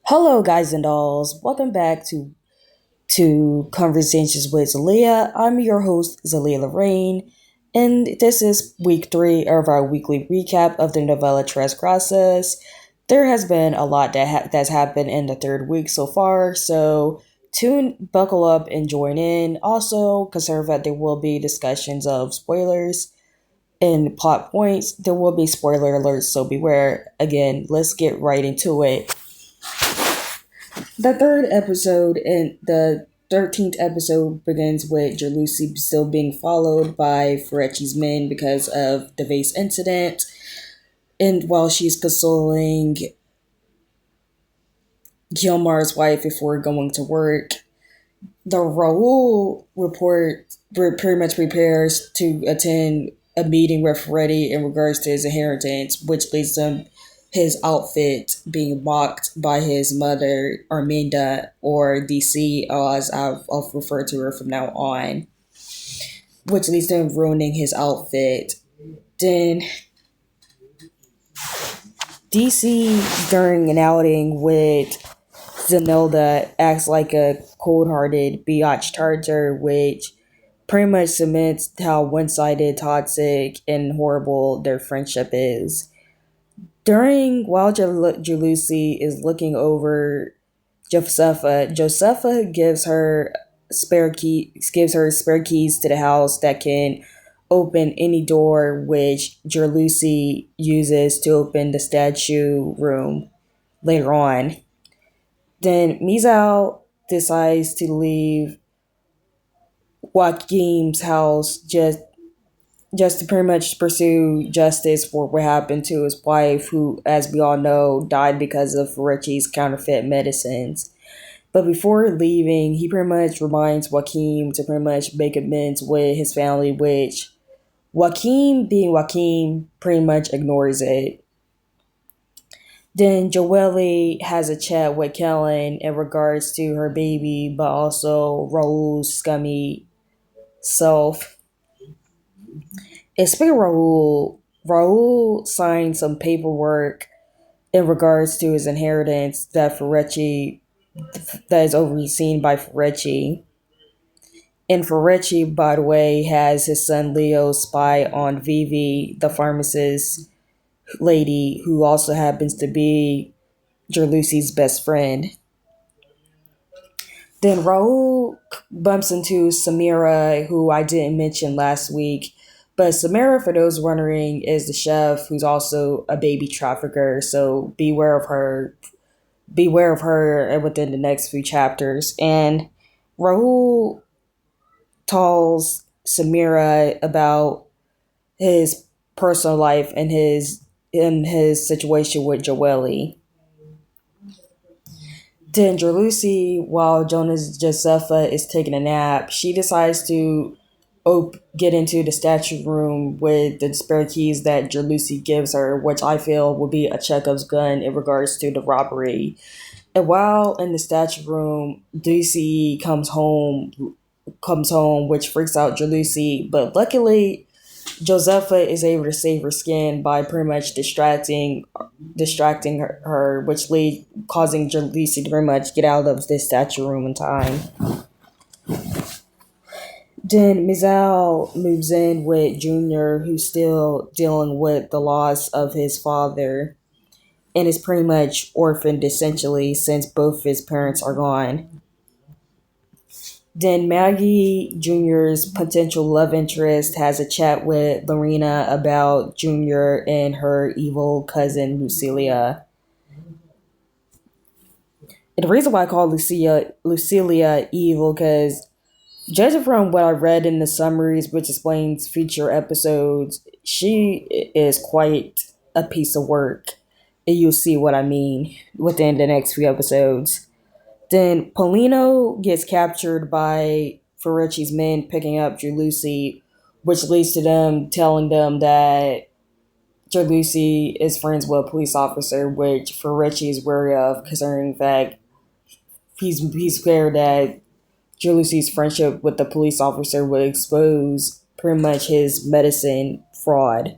Hello, guys and dolls. Welcome back to Conversations with Zalia. I'm your host, Zalia Lorraine, and this is week 3 of our weekly recap of the novella Tres Graças. There has been a lot that's happened in the third week so far, so buckle up and join in. Also, consider that there will be discussions of spoilers and plot points. There will be spoiler alerts, so beware. Again, let's get right into it. The third episode and the 13th episode begins with Jalusi still being followed by Ferrecci's men because of the vase incident. And while she's consoling Gilmar's wife before going to work, the Raul report pretty much prepares to attend a meeting with Ferretti in regards to his inheritance, which leads to his outfit being mocked by his mother, Arminda, or DC, as I'll refer to her from now on, which leads to him ruining his outfit. Then DC, during an outing with Zanilda, acts like a cold-hearted biatch charger, which pretty much cements how one-sided, toxic, and horrible their friendship is. While Jalusi is looking over Josepha gives her spare keys to the house that can open any door, which Jalusi uses to open the statue room later on. Then Mizal decides to leave Joaquim's house just to pretty much pursue justice for what happened to his wife, who, as we all know, died because of Ferrecci's counterfeit medicines. But before leaving, he pretty much reminds Joaquim to pretty much make amends with his family, which Joaquim, being Joaquim, pretty much ignores it. Then Joelle has a chat with Kellen in regards to her baby, but also Raul's scummy self. And speaking of Raul signed some paperwork in regards to his inheritance that is overseen by Ferrecci. And Ferrecci, by the way, has his son Leo spy on Vivi, the pharmacist lady, who also happens to be Jalusi's best friend. Then Raul bumps into Samira, who I didn't mention last week. But Samira, for those wondering, is the chef who's also a baby trafficker. So beware of her. Beware of her within the next few chapters. And Raul tells Samira about his personal life and his situation with Joelle. Then Jalusi, while Josepha is taking a nap, she decides to get into the statue room with the spare keys that Jalusi gives her, which I feel would be a Chekhov's gun in regards to the robbery. And while in the statue room, DC comes home, which freaks out Jalusi, but luckily Josepha is able to save her skin by pretty much distracting her, which causing Jalusi to pretty much get out of this statue room in time. Then Mizal moves in with Junior, who's still dealing with the loss of his father and is pretty much orphaned essentially since both his parents are gone. Then Maggie, Junior's potential love interest, has a chat with Lorena about Junior and her evil cousin Lucilia. And the reason why I call Lucilia evil, because judging from what I read in the summaries, which explains future episodes, she is quite a piece of work. And you'll see what I mean within the next few episodes. Then Polino gets captured by Ferrecci's men picking up Jalusi, which leads to them telling them that Jalusi is friends with a police officer, which Ferrecci is wary of, considering that he's scared that Jalusi's friendship with the police officer would expose pretty much his medicine fraud.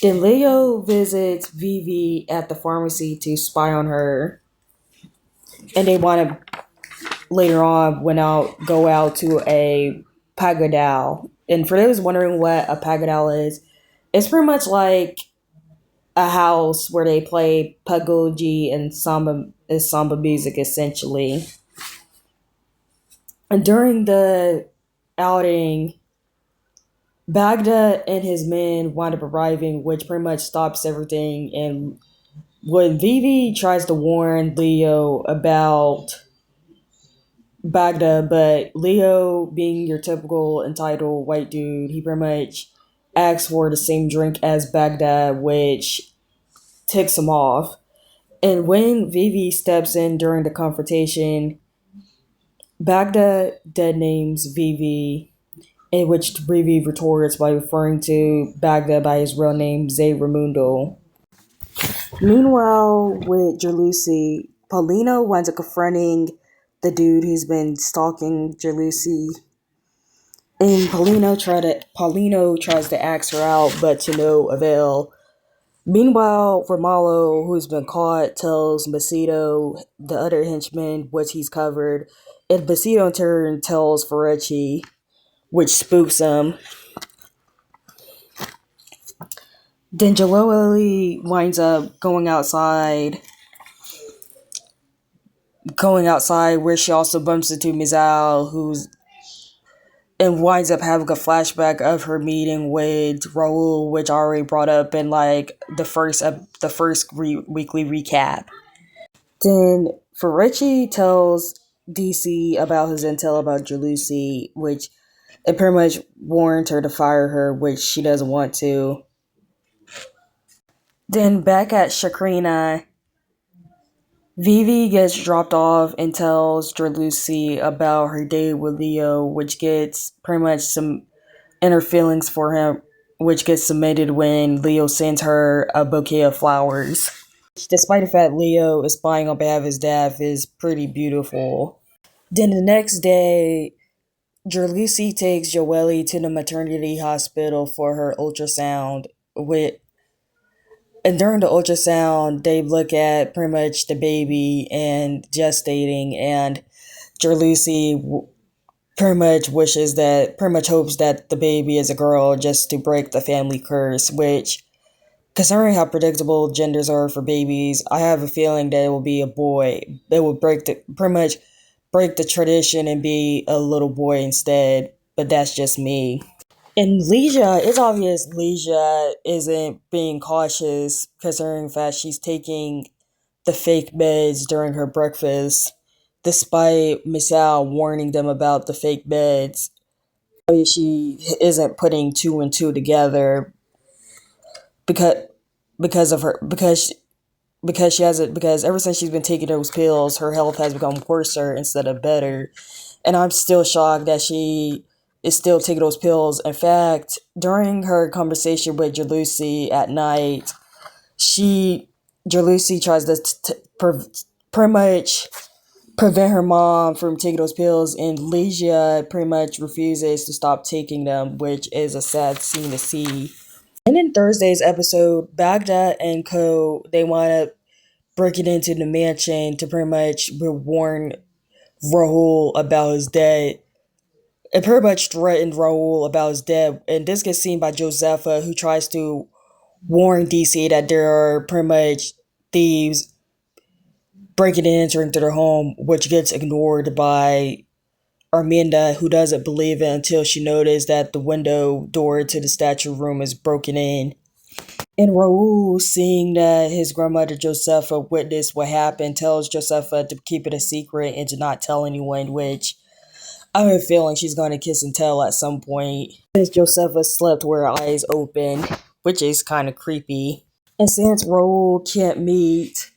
Then Leo visits Vivi at the pharmacy to spy on her, and they want to later on go out to a pagodal. And for those wondering what a pagodal is, it's pretty much like a house where they play pagoji and samba music essentially. And during the outing, Baghdad and his men wind up arriving, which pretty much stops everything. And when Vivi tries to warn Leo about Baghdad, but Leo, being your typical entitled white dude, he pretty much asks for the same drink as Baghdad, which ticks him off. And when Vivi steps in during the confrontation, Baghdad dead names Vivi, in which Vivi retorts by referring to Baghdad by his real name, Zay Ramundo. Meanwhile, with Jalusi, Paulino winds up confronting the dude who's been stalking Jalusi. And Paulino tries to ask her out, but to no avail. Meanwhile, Romalo, who's been caught, tells Macedo, the other henchman, what he's covered, and Macedo in turn tells Ferrecci, which spooks him. Then Joelle winds up going outside where she also bumps into Mizal, who's and winds up having a flashback of her meeting with Raul, which I already brought up in like the first weekly recap. Then Ferrecci tells DC about his intel about Jalusi, which it pretty much warns her to fire her, which she doesn't want to. Then back at Shakrina, Vivi gets dropped off and tells Jalusi about her date with Leo, which gets pretty much some inner feelings for him, which gets submitted when Leo sends her a bouquet of flowers. Despite the fact Leo is spying on behalf of his dad, is pretty beautiful. Then the next day, Jalusi takes Joelle to the maternity hospital for her ultrasound. And during the ultrasound, they look at pretty much the baby and gestating, and Jalusi pretty much hopes that the baby is a girl just to break the family curse, which, considering how predictable genders are for babies, I have a feeling that it will be a boy. It will pretty much break the tradition and be a little boy instead, but that's just me. And Leisha, it's obvious Leisha isn't being cautious considering the fact she's taking the fake meds during her breakfast, despite Misal warning them about the fake meds. She isn't putting two and two together because because of her because she hasn't because ever since she's been taking those pills, her health has become worse instead of better. And I'm still shocked that she is still taking those pills. In fact, during her conversation with Jalusi at night, she Jalusi tries to pretty much prevent her mom from taking those pills, and Legia pretty much refuses to stop taking them, which is a sad scene to see. And in Thursday's episode, Baghdad and Co. they wind up breaking into the mansion to pretty much warn Rahul about his death. It pretty much threatened Rahul about his death, and this gets seen by Josepha, who tries to warn DC that there are pretty much thieves breaking and entering into their home, which gets ignored by Arminda, who doesn't believe it until she noticed that the window door to the statue room is broken in. And Raul, seeing that his grandmother Josepha witnessed what happened, tells Josepha to keep it a secret and to not tell anyone, which I have a feeling she's going to kiss and tell at some point. Since Josepha slept with her eyes open, which is kind of creepy. And since Raul can't meet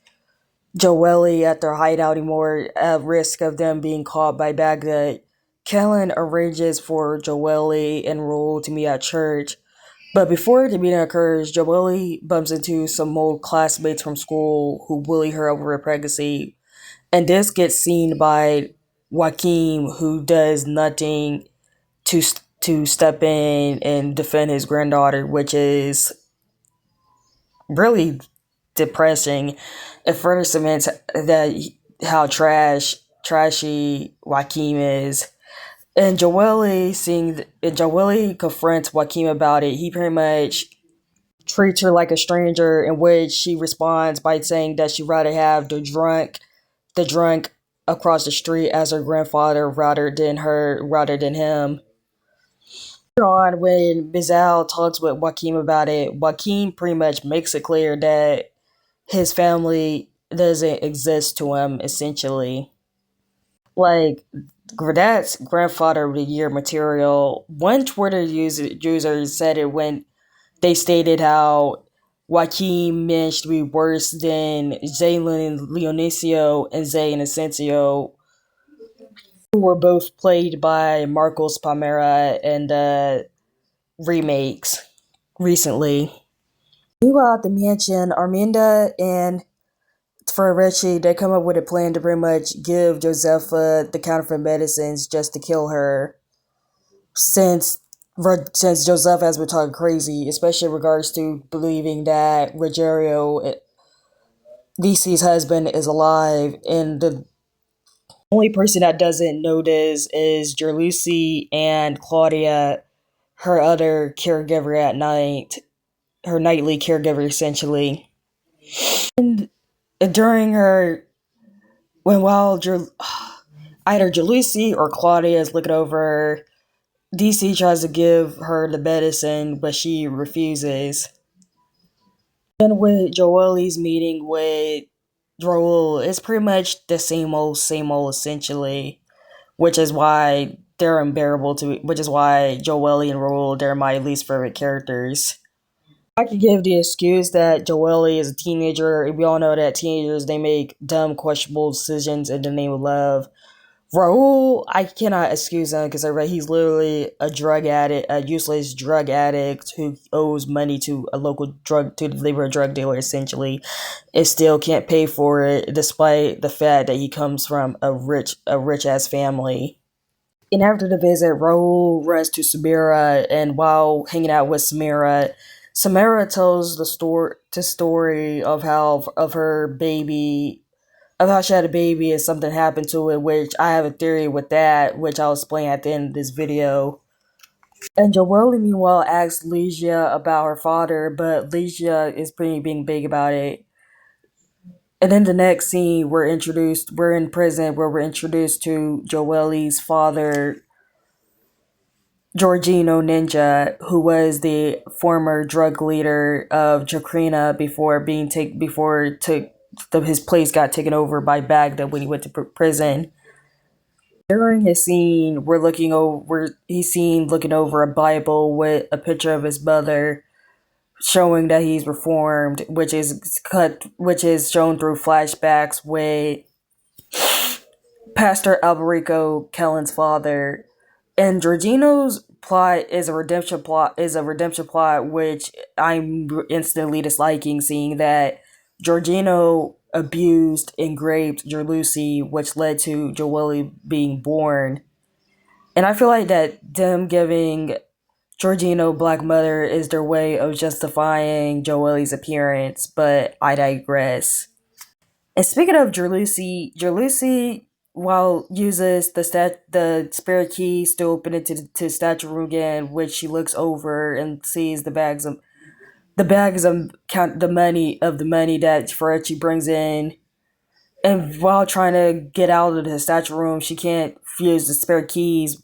Joelle at their hideout anymore at risk of them being caught by Baghdad, Kellen arranges for Joelle and Raul to meet at church. But before the meeting occurs, Joelle bumps into some old classmates from school who bully her over her pregnancy. And this gets seen by Joaquin, who does nothing to step in and defend his granddaughter, which is really depressing. It further cements that how trashy Joaquin is. And Joelle confronts Joaquin about it. He pretty much treats her like a stranger, in which she responds by saying that she'd rather have the drunk across the street as her grandfather rather than him. Later on, when Bizal talks with Joaquin about it, Joaquin pretty much makes it clear that his family doesn't exist to him, essentially. Like, that's grandfather of the year material. One user said it when they stated how Joaquin managed to be worse than Jalen Leonicio and Zay Inocencio, who were both played by Marcos Palmera in the remakes recently. Meanwhile, at the mansion, Arminda and Ferrucci, they come up with a plan to pretty much give Josefa the counterfeit medicines just to kill her. Since since Joseph has been talking crazy, especially in regards to believing that Rogerio, DC's husband, is alive, and the only person that doesn't know this is Jerlucy and Claudia, her other caregiver at night, her nightly caregiver essentially. And during her, when while either Jerlucy or Claudia is looking over her, DC tries to give her the medicine, but she refuses. And with Joelle's meeting with Raul, it's pretty much the same old, essentially, which is why they're unbearable to. Which is why Joelle and Raul, they're my least favorite characters. I could give the excuse that Joelle is a teenager. We all know that teenagers, they make dumb, questionable decisions in the name of love. Raul, I cannot excuse him because he's literally a drug addict, a useless drug addict who owes money to a local to deliver a drug dealer essentially, and still can't pay for it despite the fact that he comes from a rich ass family. And after the visit, Raul runs to Samira, and while hanging out with Samira tells the story of her baby, of how she had a baby and something happened to it, which I have a theory with that, which I'll explain at the end of this video. And Joelle, meanwhile, asks Ligia about her father, but Ligia is pretty being big about it. And then the next scene, we're in prison where we're introduced to Joelle's father, Giorgino Ninja, who was the former drug leader of Jacrina his place got taken over by Baghdad when he went to prison. During his scene, he's seen looking over a Bible with a picture of his mother, showing that he's reformed, which is shown through flashbacks with Pastor Alberico Kellen's father. And Georgino's plot is a redemption plot which I'm instantly disliking, seeing that Georgino abused and raped Jerlucy, which led to Joelle being born. And I feel like that them giving Georgino Black Mother is their way of justifying Joelle's appearance, but I digress. And speaking of Jerlucy, while uses the spare keys to open it to statue room again, which she looks over and sees the bags of count the money that Ferrucci brings in. And while trying to get out of the statue room, she can't use the spare keys.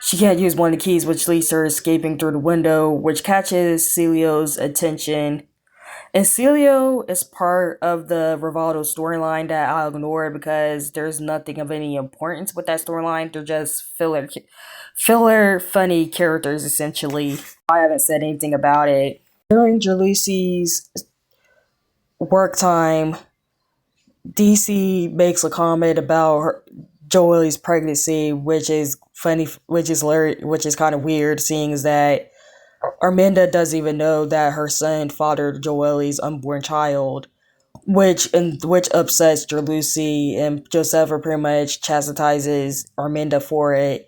She can't use one of the keys, which leads to her escaping through the window, which catches Celio's attention. And Celio is part of the Rivaldo storyline that I'll ignore because there's nothing of any importance with that storyline. They're just filler, funny characters, essentially. I haven't said anything about it. During Jalusi's work time, DC makes a comment about Joelle's pregnancy, which is funny, which is kind of weird, seeing as that Arminda doesn't even know that her son fathered Joelle's unborn child, which upsets Jerlucy, and Josefa pretty much chastises Arminda for it.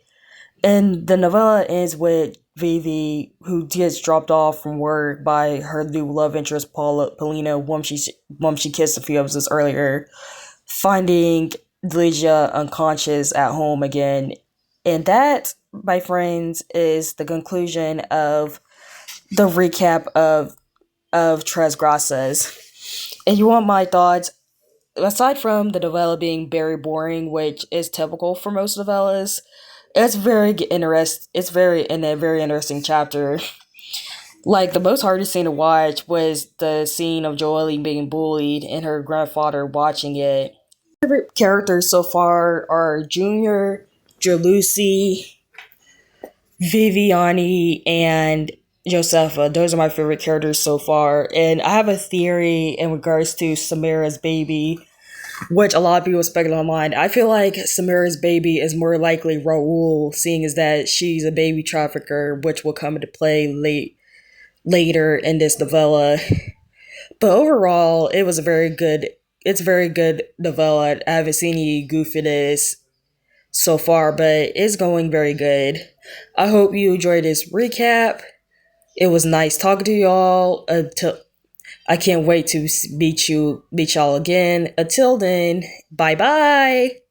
And the novella ends with Vivi, who gets dropped off from work by her new love interest, Paulina, whom she kissed a few episodes earlier, finding Lygia unconscious at home again. And that, my friends, is the conclusion of the recap of Tres Graças. And you want my thoughts? Aside from the novella being very boring, which is typical for most novellas, It's very in a very interesting chapter. Like the most hardest scene to watch was the scene of Joelle being bullied and her grandfather watching it. Favorite characters so far are Junior, Jalusi, Viviani, and Josefa. Those are my favorite characters so far. And I have a theory in regards to Samara's baby, which a lot of people speculate online. I feel like Samara's baby is more likely Raul, seeing as that she's a baby trafficker, which will come into play later in this novella. But overall, it was a very good. It's a very good novella. I haven't seen any goofiness so far, but it's going very good. I hope you enjoyed this recap. It was nice talking to y'all. Until I can't wait to meet y'all again. Until then, bye bye.